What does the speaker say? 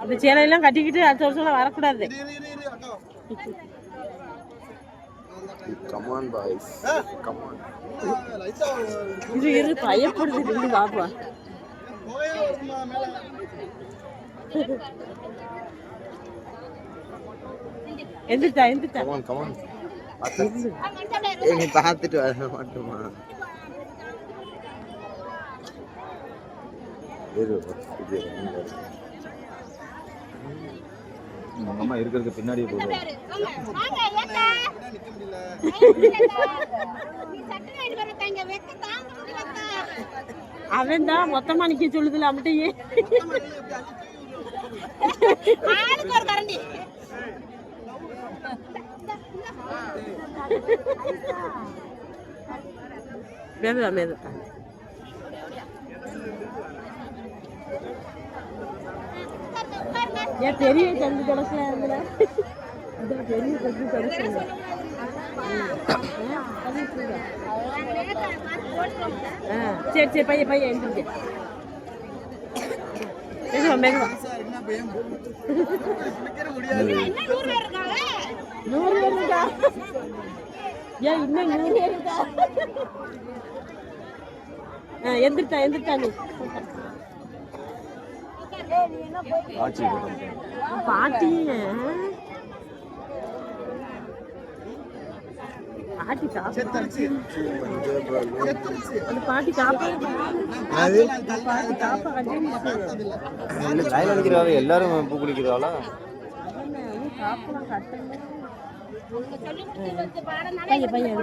இந்த சேலையெல்லாம் கட்டிக்கிட்டு அடுத்த வருஷம் வரக்கூடாது. Come on, boys. Come on. இது பயப்படுது நின்று பாப்பா. எந்திரிட்டா. Come on, come on. நீ பார்த்துட்டு வர மாட்டோமா? அம்மா இருக்கிறதுக்கு பின்னாடியே போகுது. அவன் தான் மொத்தமா நிக்க சொல்லுதுல அப்படியே. மேது ஏன் பெரிய தந்து தொலைச்சல பெரிய தந்து தொலைச்சல. சரி பையன் எழுந்திருக்க மெதுவா 100 பேர் இருக்கா? ஏன் இன்னும் 100 பேர் இருக்கா? எந்திரிட்டா நீ பாட்டி பாட்டி எல்லாரும் பூ குளிக்கிறாளா? பையன்